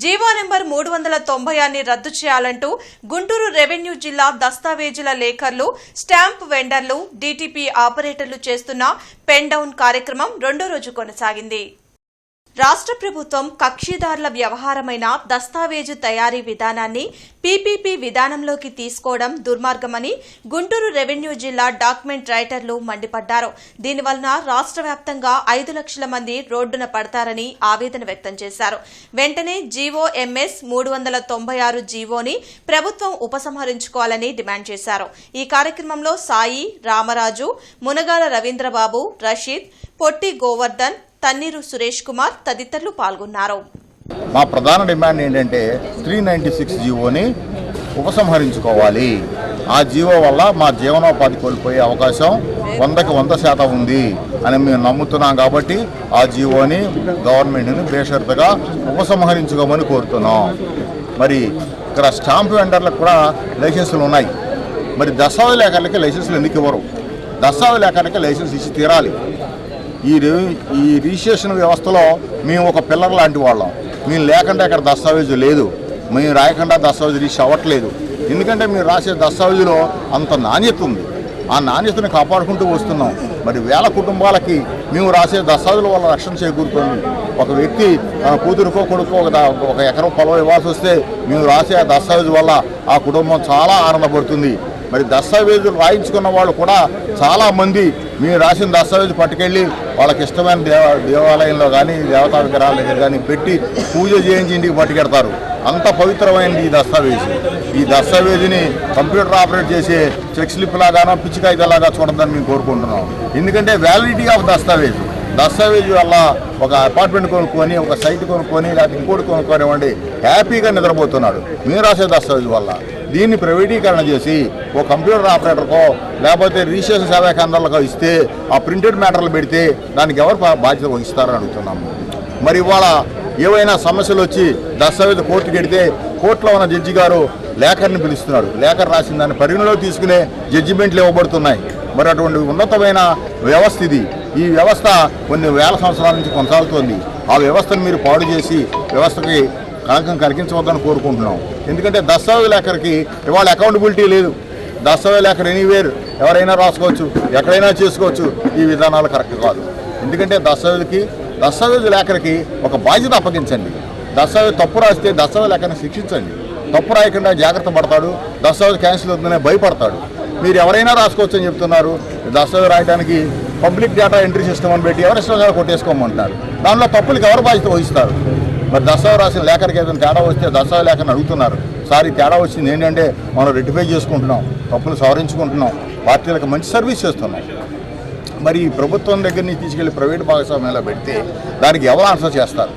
GO number 390 రద్దు చేయాలంటూ Guntur revenue జిల్లా దస్తావేజుల లేఖర్లు, స్టాంప్ వెండర్లు, డీటీపీ ఆపరేటర్లు చేస్తున్న పెన్ డౌన్ కార్యక్రమం రెండో రోజు కొనసాగింది. రాష్ట్ర ప్రభుత్వం కక్షిదారుల వ్యవహారమైన దస్తావేజు తయారీ విధానాన్ని పీపీపీ విధానంలోకి తీసుకోవడం దుర్మార్గమని గుంటూరు రెవెన్యూ జిల్లా డాక్యుమెంట్ రైటర్లు మండిపడ్డారు. దీనివలన రాష్ట్ర వ్యాప్తంగా 5 లక్షల మంది రోడ్డున పడతారని ఆవేదన వ్యక్తం చేశారు. వెంటనే జీవో ఎంఎస్ 396 జీవోని ప్రభుత్వం ఉపసంహరించుకోవాలని డిమాండ్ చేశారు. ఈ కార్యక్రమంలో సాయి, రామరాజు, మునగాల రవీంద్రబాబు, రషీద్, పొట్టి గోవర్ధన్, తన్నీరు సురేష్ కుమార్ తదితరులు పాల్గొన్నారు. మా ప్రధాన డిమాండ్ ఏంటంటే 396 జీవోని ఉపసంహరించుకోవాలి. ఆ జీవో వల్ల మా జీవనోపాధి కోల్పోయే అవకాశం 100కి 100% ఉంది అని మేము నమ్ముతున్నాం. కాబట్టి ఆ జీవోని గవర్నమెంట్ని బేషరతుగా ఉపసంహరించుకోమని కోరుతున్నాం. మరి ఇక్కడ స్టాంప్ వెండర్లకు కూడా లైసెన్సులు ఉన్నాయి. మరి దస్తావేజ్ లేఖర్లకి లైసెన్సులు ఎందుకు ఇవ్వరు? దస్తావేజ్ లేఖర్లకి లైసెన్స్ ఇచ్చి తీరాలి. ఈ రిజిస్ట్రేషన్ వ్యవస్థలో మేము ఒక పిల్లర్ లాంటి వాళ్ళం. మేము లేకుండా ఇక్కడ దస్తావేజు లేదు, మేము రాయకుండా దస్తావేజు రిజిస్టర్ అవ్వట్లేదు. ఎందుకంటే మీరు రాసే దస్తావేజులో అంత నాణ్యత ఉంది. ఆ నాణ్యతను కాపాడుకుంటూ వస్తున్నాం. మరి వేల కుటుంబాలకి మేము రాసే దస్తావేజుల వల్ల రక్షణ చేకూరుతుంది. ఒక వ్యక్తి తన కూతురుకో కొడుకో ఒక ఎకరం పొలం ఇవ్వాల్సి వస్తే మేము రాసే ఆ దస్తావేజు వల్ల ఆ కుటుంబం చాలా ఆనందపడుతుంది. మరి దస్తావేజులు రాయించుకున్న వాళ్ళు కూడా చాలామంది మీరు రాసిన దస్తావేజు పట్టుకెళ్ళి వాళ్ళకి ఇష్టమైన దేవాలయంలో కానీ దేవతా విగ్రహాల దగ్గర కానీ పెట్టి పూజ చేయించి ఇంటికి పట్టుకెడతారు. అంత పవిత్రమైనది ఈ దస్తావేజు. ఈ దస్తావేజుని కంప్యూటర్ ఆపరేట్ చేసే చెక్ స్లిప్ లాగానో పిచ్చికాయితలాగా చూడద్దని మేము కోరుకుంటున్నాం. ఎందుకంటే వ్యాలిడిటీ ఆఫ్ దస్తావేజు వల్ల ఒక అపార్ట్మెంట్ కొనుక్కొని, ఒక సైట్ కొనుక్కొని, లేకపోతే ఇంకోటి కొనుక్కోనివ్వండి హ్యాపీగా నిద్రపోతున్నాడు మీరు రాసే దస్తావేజు వల్ల. దీన్ని ప్రైవేటీకరణ చేసి ఓ కంప్యూటర్ ఆపరేటర్కో లేకపోతే రిజిస్ట్రేషన్ సేవా కేంద్రాలకో ఇస్తే ఆ ప్రింటెడ్ మ్యాటర్లు పెడితే దానికి ఎవరు బాధ్యత వహిస్తారని అడుగుతున్నాము. మరి ఇవాళ ఏవైనా సమస్యలు వచ్చి దస్తావేజు కోర్టుకి వెడితే కోర్టులో ఉన్న జడ్జి గారు లేఖర్ని పిలుస్తున్నాడు. లేఖర్ రాసిన దాన్ని పరిగణలో తీసుకునే జడ్జిమెంట్లు ఇవ్వబడుతున్నాయి. మరి అటువంటి ఉన్నతమైన వ్యవస్థ ఇది. ఈ వ్యవస్థ కొన్ని వేల సంవత్సరాల నుంచి కొనసాగుతోంది. ఆ వ్యవస్థను మీరు పాడు చేసి వ్యవస్థకి కళంకం కలిగించవద్దని కోరుకుంటున్నాం. ఎందుకంటే దస్తావేజ్ లేఖరికి ఇవాళ అకౌంటబిలిటీ లేదు. దస్తావేజ్ లేఖర్ ఎనీవేర్ ఎవరైనా రాసుకోవచ్చు, ఎక్కడైనా చేసుకోవచ్చు. ఈ విధానాలు కరెక్ట్ కాదు. ఎందుకంటే దస్తావేజ్ లేఖరికి ఒక బాధ్యత అప్పగించండి. దస్తావేజ్ తప్పు రాస్తే దస్తావేజ్ లేఖని శిక్షించండి. తప్పు రాయకుండా జాగ్రత్త పడతాడు. దస్తావేజ్ క్యాన్సిల్ అవుతుందనే భయపడతాడు. మీరు ఎవరైనా రాసుకోవచ్చు అని చెప్తున్నారు. దస్తావేజ్ రాయడానికి పబ్లిక్ డేటా ఎంట్రీ సిస్టమ్ అని పెట్టి ఎవరిష్టంగా కొట్టేసుకోమంటున్నారు. దానిలో తప్పులకి ఎవరు బాధ్యత వహిస్తారు? మరి దస్తావేజ్ రాసిన లేఖరికి ఏదైనా తేడా వస్తే దస్తావేజ్ లేఖని అడుగుతున్నారు. సార్ ఈ తేడా వచ్చింది ఏంటంటే మనం రెక్టిఫై చేసుకుంటున్నాం, తప్పులు సవరించుకుంటున్నాం, పార్టీలకు మంచి సర్వీస్ చేస్తున్నాం. మరి ప్రభుత్వం దగ్గర నుంచి తీసుకెళ్లి ప్రైవేట్ భాగస్వామ్యంలో పెడితే దానికి ఎవరు ఆన్సర్ చేస్తారు?